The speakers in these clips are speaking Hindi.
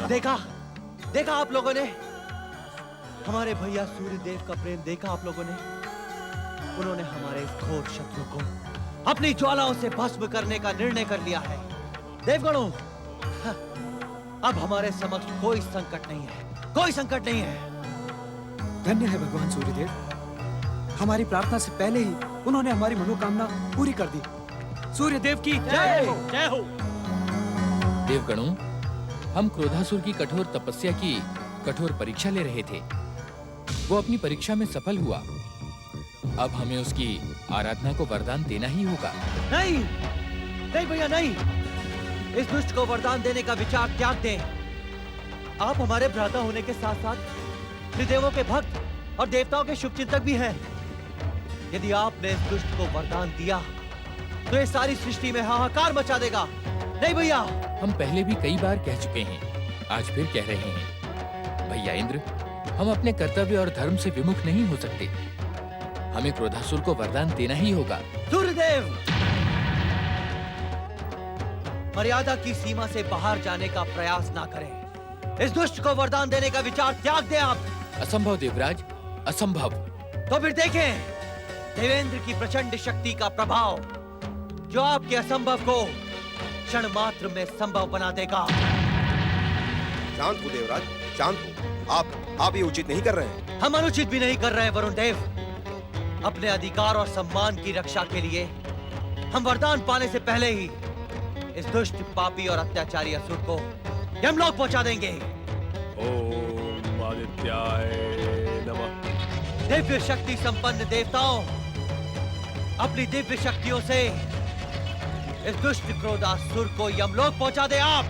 देखा देखा आप लोगों ने हमारे भैया सूर्य देव का प्रेम देखा आप लोगों ने। उन्होंने हमारे इस घोर शत्रु को अपनी ज्वालाओं से भस्म करने का निर्णय कर लिया है। देवगणों, अब हमारे समक्ष कोई संकट नहीं है, कोई संकट नहीं है। धन्य है भगवान सूर्यदेव, हमारी प्रार्थना से पहले ही उन्होंने हमारी मनोकामना पूरी कर दी। सूर्यदेव की जय हो। जय हो। देवगणों, हम क्रोधासुर की कठोर तपस्या की कठोर परीक्षा ले रहे थे। वो अपनी परीक्षा में सफल हुआ। अब हमें उसकी आराधना को वरदान देना ही होगा। नहीं नहीं भैया नहीं, इस दुष्ट को वरदान देने का विचार त्याग दें। आप हमारे भ्राता होने के साथ साथ त्रिदेवों के भक्त और देवताओं के शुभचिंतक भी हैं। यदि आपने इस दुष्ट को वरदान दिया तो ये सारी सृष्टि में हाहाकार मचा देगा। नहीं भैया, हम पहले भी कई बार कह चुके हैं, आज फिर कह रहे हैं। भैया इंद्र, हम अपने कर्तव्य और धर्म से विमुख नहीं हो सकते। हमें क्रोधासुर को वरदान देना ही होगा। सूर्यदेव, मर्यादा की सीमा से बाहर जाने का प्रयास ना करें। इस दुष्ट को वरदान देने का विचार त्याग दें आप। असंभव देवराज, असंभव। तो फिर देखें देवेंद्र की प्रचंड शक्ति का प्रभाव, जो आपके असंभव को क्षण मात्र में संभव बना देगा। शांत हो देवराज, शांत हो। आप ये उचित नहीं कर रहे हैं। हम अनुचित भी नहीं कर रहे हैं वरुण देव। अपने अधिकार और सम्मान की रक्षा के लिए हम वरदान पाने से पहले ही इस दुष्ट, पापी और अत्याचारी असुर को यमलोक पहुंचा देंगे। ओम आदित्याय नमः। दिव्य शक्ति संपन्न देवताओं, अपनी दिव्य शक्तियों से इस दुष्ट क्रोधासुर को यमलोक पहुंचा दे आप।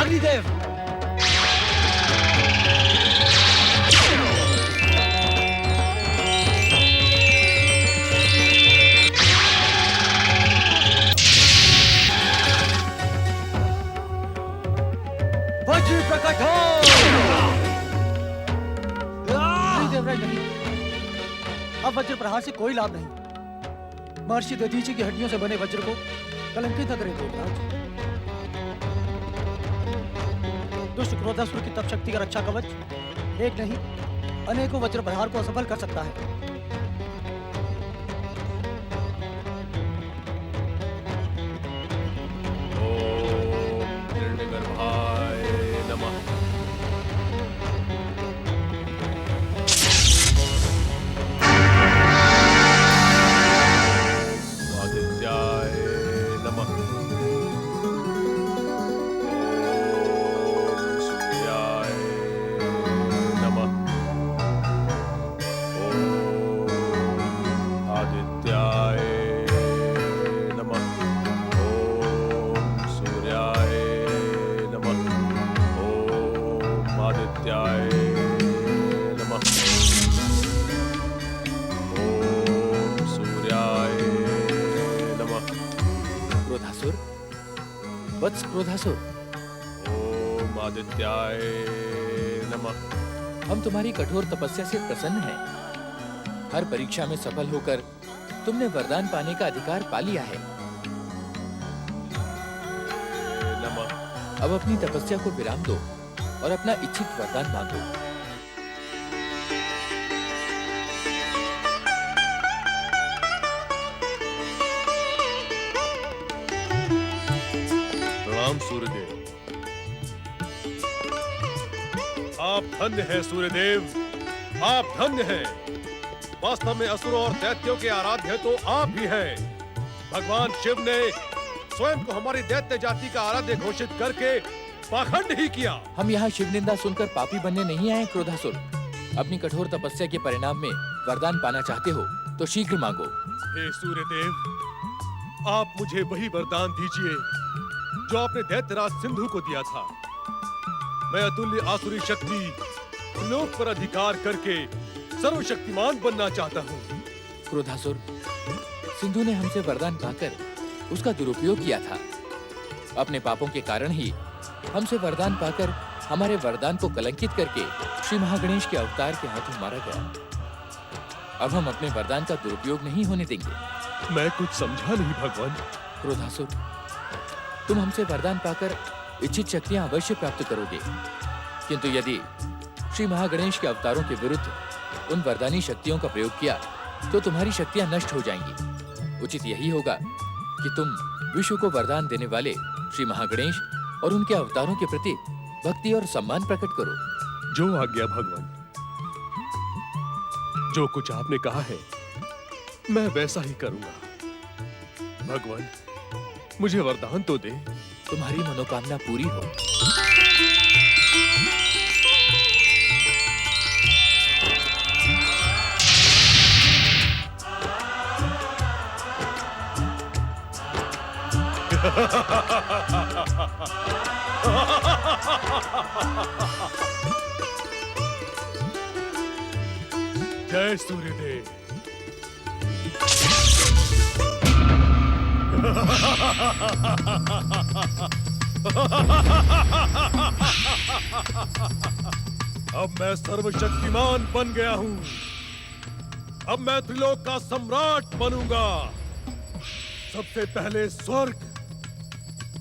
अग्निदेव, वज्र प्रकट हो। नहीं देवराज नहीं, अब वज्र प्रहार से कोई लाभ नहीं। महर्षि दधीचि की हड्डियों से बने वज्र को कलंकित न करे देवराज। दुष्ट क्रोधासुर की तप शक्ति का रक्षा कवच एक नहीं अनेकों वज्र प्रहार को असफल कर सकता है। ओम हिरण्यगर्भाय नमः। आदित्याय नमः। क्रोधासुर, वत्स क्रोधासुर, ओम आदित्याय नमः। हम तुम्हारी कठोर तपस्या से प्रसन्न हैं। हर परीक्षा में सफल होकर तुमने वरदान पाने का अधिकार पा लिया है। नमः। अब अपनी तपस्या को विराम दो और अपना इच्छित वरदान मांगो। प्रणाम सूर्यदेव। आप धन्य हैं सूर्यदेव, आप धन्य हैं। वास्तव में असुरों और दैत्यों के आराध्य तो आप ही हैं। भगवान शिव ने स्वयं को हमारी दैत्य जाति का आराध्य घोषित करके पाखंड ही किया। हम यहाँ शिव निंदा सुनकर पापी बनने नहीं आए क्रोधासुर। अपनी कठोर तपस्या के परिणाम में वरदान पाना चाहते हो तो शीघ्र मांगो। हे सूर्यदेव, आप मुझे वही वरदान दीजिए जो आपने दैत्यराज सिंधु को दिया था। मैं अतुल्य आसुरी शक्ति लोक पर अधिकार करके सर्वशक्तिमान बनना चाहता हूँ। क्रोधासुर, सिंधु ने हमसे वरदान पाकर उसका दुरुपयोग किया था। अपने पापों के कारण ही हमसे वरदान पाकर हमारे वरदान को कलंकित करके श्री महागणेश के अवतार के हाथों मारा गया। अब हम अपने वरदान का दुरुपयोग नहीं होने देंगे। मैं कुछ समझा नहीं भगवान। क्रोधासुर, तुम हमसे वरदान पाकर इच्छित शक्तियां अवश्य प्राप्त करोगे, किंतु यदि श्री महागणेश के अवतारों के विरुद्ध उन वरदानी शक्तियों का प्रयोग किया तो तुम्हारी शक्तियां नष्ट हो जाएंगी। उचित यही होगा कि तुम विश्व को वरदान देने वाले श्री महागणेश और उनके अवतारों के प्रति भक्ति और सम्मान प्रकट करो। जो आज्ञा भगवान। जो कुछ आपने कहा है मैं वैसा ही करूंगा। भगवान, मुझे वरदान तो दे। तुम्हारी मनोकामना पूरी हो। जय सूर्यदेव। अब मैं सर्वशक्तिमान बन गया हूं। अब मैं त्रिलोक का सम्राट बनूंगा। सबसे पहले स्वर्ग,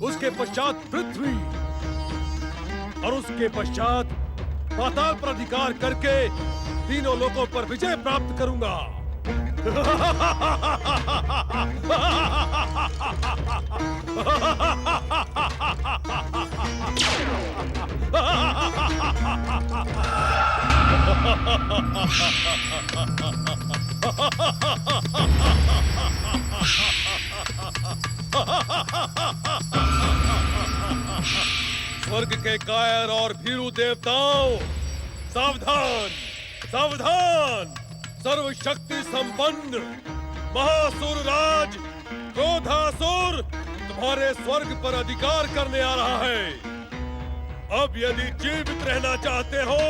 उसके पश्चात पृथ्वी और उसके पश्चात पाताल पर अधिकार करके तीनों लोकों पर विजय प्राप्त करूंगा। स्वर्ग के कायर और भीरू देवताओं, सावधान सावधान! सर्वशक्ति संपन्न महासुर राज क्रोधासुर तुम्हारे स्वर्ग पर अधिकार करने आ रहा है। अब यदि जीवित रहना चाहते हो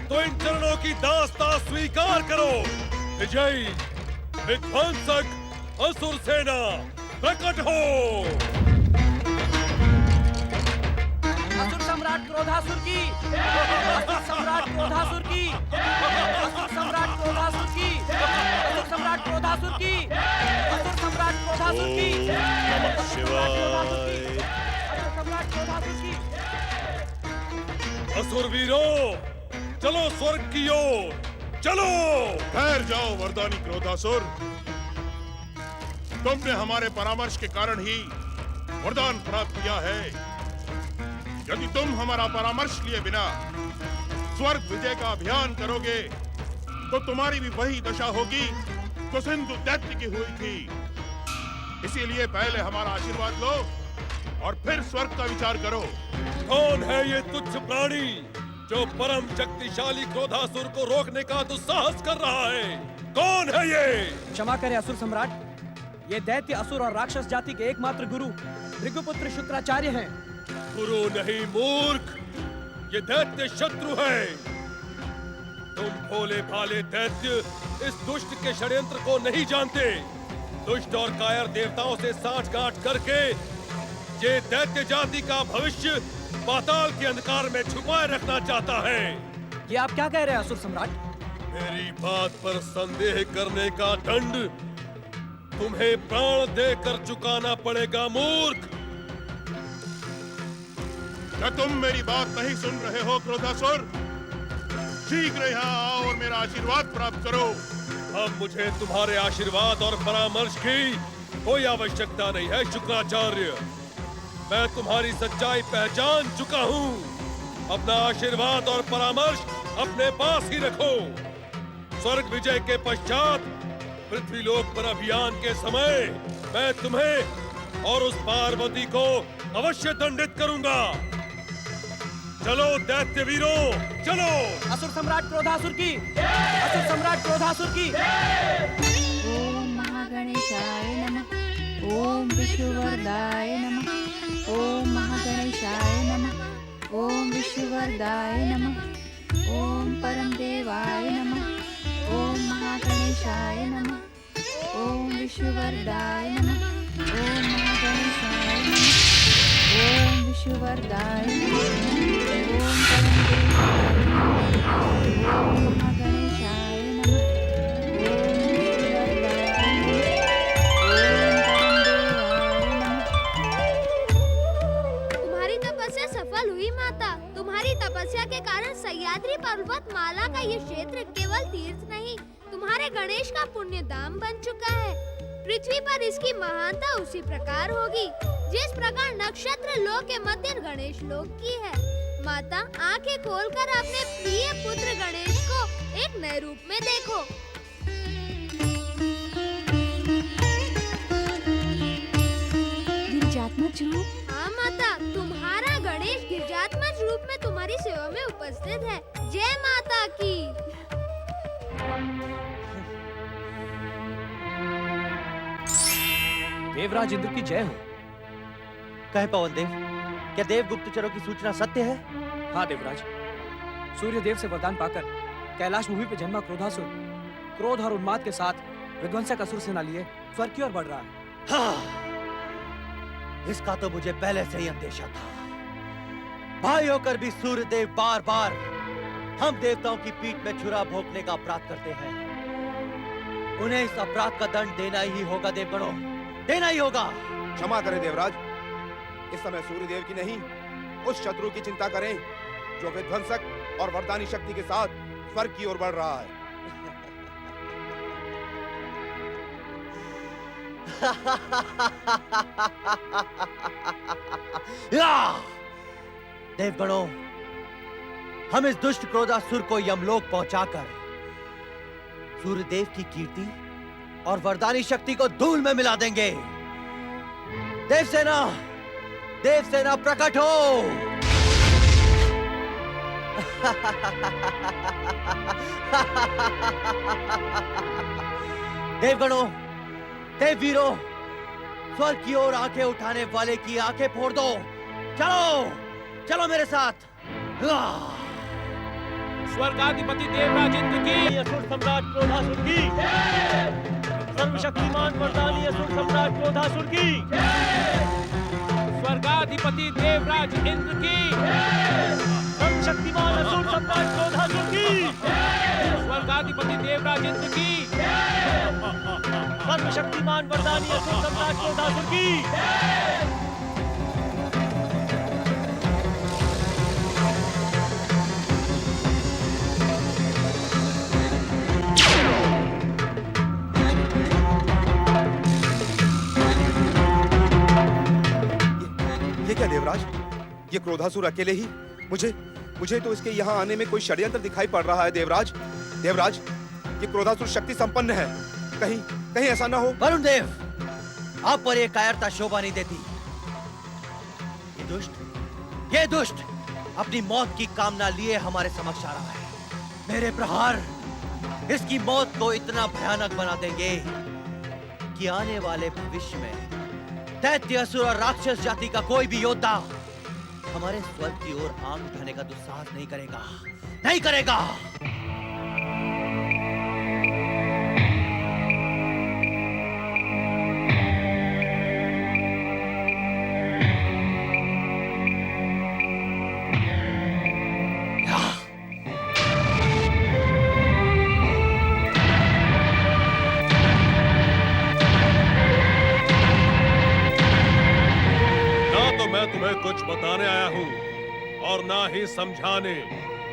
तो इन चरणों की दास्तां स्वीकार करो। विजयी विध्वंसक असुर सेना प्रकट हो। असुर सम्राट क्रोधासुर की, असुर सम्राट क्रोधासुर की, असुर सम्राट क्रोधासुर की, असुर सम्राट क्रोधासुर की, असुर सम्राट क्रोधासुर की, नमः शिवाय। असुर सम्राट क्रोधासुर की। असुर वीरों, चलो स्वर्ग की ओर चलो। ठहर जाओ वरदानी क्रोधासुर। तुमने हमारे परामर्श के कारण ही वरदान प्राप्त किया है। यदि तुम हमारा परामर्श लिए बिना स्वर्ग विजय का अभियान करोगे तो तुम्हारी भी वही दशा होगी जो सिंधु दैत्य की हुई थी। इसीलिए पहले हमारा आशीर्वाद लो और फिर स्वर्ग का विचार करो। कौन है ये तुच्छ प्राणी जो परम शक्तिशाली क्रोधासुर को रोकने का दुस्साहस कर रहा है? कौन है ये? क्षमा करें असुर सम्राट, ये दैत्य असुर और राक्षस जाति के एकमात्र गुरु भृगुपुत्र शुक्राचार्य हैं। गुरु नहीं मूर्ख, ये दैत्य शत्रु है। तुम भोले भाले दैत्य इस दुष्ट के षड्यंत्र को नहीं जानते। दुष्ट और कायर देवताओं से साठगांठ करके ये दैत्य जाति का भविष्य पाताल के अंधकार में छुपाए रखना चाहता है। ये आप क्या कह रहे हैं असुर सम्राट? मेरी बात पर संदेह करने का दंड तुम्हें प्राण देकर चुकाना पड़ेगा मूर्ख। क्या तुम मेरी बात नहीं सुन रहे हो क्रोधासुर? शीघ्र यहाँ आओ और मेरा आशीर्वाद प्राप्त करो। अब मुझे तुम्हारे आशीर्वाद और परामर्श की कोई आवश्यकता नहीं है शुक्राचार्य। मैं तुम्हारी सच्चाई पहचान चुका हूँ। अपना आशीर्वाद और परामर्श अपने पास ही रखो। स्वर्ग विजय के पश्चात पृथ्वीलोक पर अभियान के समय मैं तुम्हें और उस पार्वती को अवश्य दंडित करूंगा। चलो दैत्य वीरों, चलो। असुर सम्राट क्रोधासुर की, असुर सम्राट क्रोधासुर की। ओम महागणेशाय नमः। ओम विष्णुवरदाय नमः। ओम महागणेशाय नमः। ओम विष्णुवर्धाय नमः। ओम परमदेवाय नमः। ओम महागणेशाय नमः। ओम विष्णुवर्धाय नमः। ओम महागणेशाय नमः। ओम विष्णुवर्धाय नमः। ओम परमदेवाय नमः। ओम महागणेशाय नमः। ओम विष्णुवर्धाय नमः। ओम परमदेवाय नमः। तुम्हारी तपस्या सफल हुई माता। तुम्हारी तपस्या के कारण सह्याद्री पर्वत माला का ये क्षेत्र केवल तीर्थ नहीं, तुम्हारे गणेश का पुण्य धाम बन चुका है। पृथ्वी पर इसकी महानता उसी प्रकार होगी जिस प्रकार नक्षत्र लोक के मध्य गणेश लोक की है। माता, आंखें खोलकर अपने प्रिय पुत्र गणेश को एक नए रूप में देखो। गिरिजात्मज रूप। हाँ माता, तुम्हारा गणेश गिरिजात्मज रूप में तुम्हारी सेवा में उपस्थित है। जय माता की। देवराज इंद्र की जय हो। कहे पवन देव, क्या देव गुप्तचरों की सूचना सत्य है? हाँ देवराज, सूर्य देव से वरदान पाकर कैलाश भूमि पर जन्मा क्रोधासुर क्रोध और उन्माद के साथ विध्वंसक असुर सेना लिए स्वर्ग की ओर बढ़ रहा है। हाँ, इसका तो मुझे पहले से ही अंदेशा था। भाई होकर भी सूर्य देव बार बार हम देवताओं की पीठ में छुरा भोंकने का अपराध करते हैं। उन्हें इस अपराध का दंड देना ही होगा देवगणों, देना ही होगा। क्षमा करें देवराज, इस समय सूर्यदेव की नहीं उस शत्रु की चिंता करें जो विध्वंसक और वरदानी शक्ति के साथ स्वर्ग की ओर बढ़ रहा है। देवगणों, हम इस दुष्ट क्रोधासुर को यमलोक पहुंचाकर सूर्यदेव की कीर्ति और वरदानी शक्ति को धूल में मिला देंगे। देवसेना, देवसेना प्रकट हो। देवगणों, देववीरों, स्वर्ग की ओर आंखें उठाने वाले की आंखें फोड़ दो। चलो, चलो मेरे साथ। स्वर्गाधिपति देवराज इंद्र की, असुर सम्राट क्रोधासुर की, सर्वशक्तिमान वरदानी असुर सम्राट क्रोधासुर की, स्वर्गाधिपति देवराज इंद्र की, सर्वशक्तिमान असुर सम्राट क्रोधासुर की, स्वर्गाधिपति देवराज इंद्र की, सर्वशक्तिमान वरदानी असुर सम्राट क्रोधासुर की। ये क्या देवराज, ये क्रोधासुर अकेले ही? मुझे तो इसके यहाँ आने में कोई षड्यंत्र दिखाई पड़ रहा है देवराज। देवराज, ये क्रोधासुर शक्ति संपन्न है, कहीं ऐसा ना हो। वरुण देव, आप पर ये कायरता शोभा नहीं देती। ये दुष्ट अपनी मौत की कामना लिए हमारे समक्ष आ रहा है। मेरे प्रहार इसकी मौत को इतना भयानक बना देंगे कि आने वाले भविष्य में दैत्य, असुर और राक्षस जाति का कोई भी योद्धा हमारे स्वर्ग की ओर आंख उठाने का दुस्साहस नहीं करेगा, नहीं करेगा। तुम्हें कुछ बताने आया हूँ और ना ही समझाने।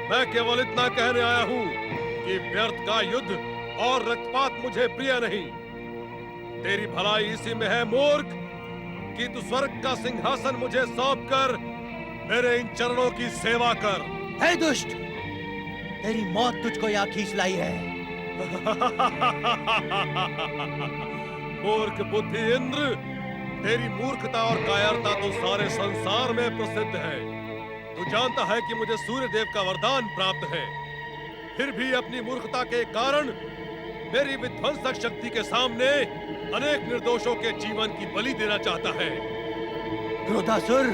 मैं केवल इतना कहने आया हूँ कि व्यर्थ का युद्ध और रक्तपात मुझे प्रिय नहीं। तेरी भलाई इसी में है मूर्ख कि तू स्वर्ग का सिंहासन मुझे सौंपकर मेरे इन चरणों की सेवा कर। हे दुष्ट, तेरी मौत तुझको यहाँ खींच लाई है। मूर्ख बुद्धि इंद्र, तेरी मूर्खता और कायरता तो सारे संसार में प्रसिद्ध है। तू जानता है कि मुझे सूर्य देव का वरदान प्राप्त है, फिर भी अपनी मूर्खता के कारण मेरी विध्वंसक शक्ति के सामने अनेक निर्दोषों के जीवन की बलि देना चाहता है। क्रोधासुर,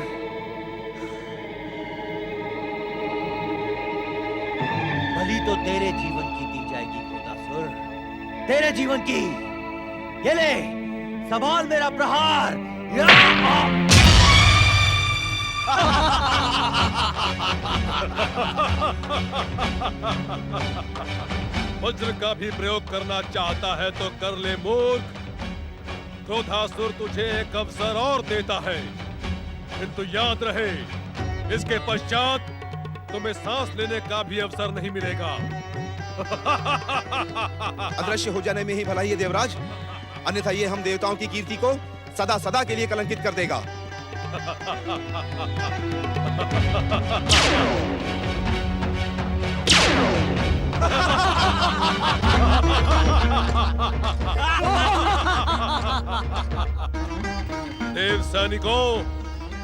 बलि तो तेरे जीवन की दी जाएगी क्रोधासुर, तेरे जीवन की। ये ले, संभाल मेरा प्रहार। वज्र का भी प्रयोग करना चाहता है तो कर ले मूर्ख। क्रोधासुर तुझे एक अवसर और देता है, किंतु याद रहे, इसके पश्चात तुम्हें सांस लेने का भी अवसर नहीं मिलेगा। अदृश्य हो जाने में ही भलाई है देवराज, अन्यथा ये हम देवताओं की कीर्ति को सदा सदा के लिए कलंकित कर देगा। देव सैनिकों,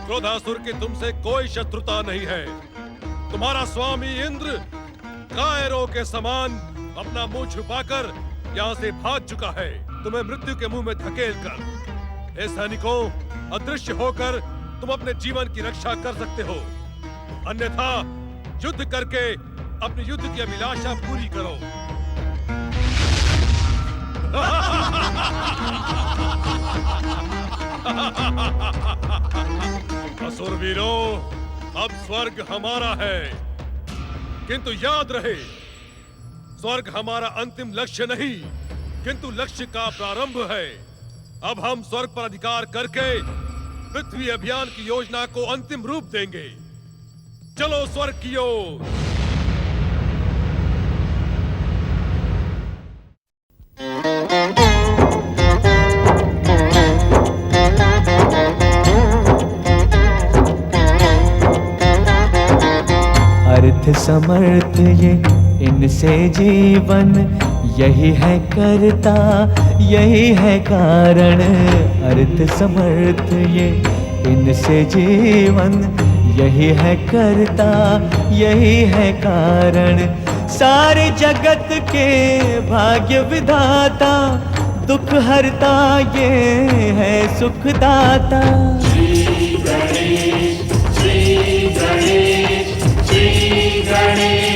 क्रोधासुर की तुमसे कोई शत्रुता नहीं है। तुम्हारा स्वामी इंद्र कायरों के समान अपना मुंह छुपाकर यहाँ से भाग चुका है, तुम्हें मृत्यु के मुंह में धकेल कर। हे सैनिकों, अदृश्य होकर तुम अपने जीवन की रक्षा कर सकते हो, अन्यथा युद्ध करके अपनी युद्ध की अभिलाषा पूरी करो। असुरवीरों, अब स्वर्ग हमारा है, किंतु याद रहे, स्वर्ग हमारा अंतिम लक्ष्य नहीं, किंतु लक्ष्य का प्रारंभ है। अब हम स्वर्ग पर अधिकार करके पृथ्वी अभियान की योजना को अंतिम रूप देंगे। चलो स्वर्ग की ओर। अर्थ समर्थ ये इनसे जीवन, यही है करता यही है कारण। अर्थ समर्थ ये इनसे जीवन, यही है करता यही है कारण। सारे जगत के भाग्य विधाता, दुख हरता ये है सुखदाता। श्री गणेश, श्री गणेश, श्री गणेश।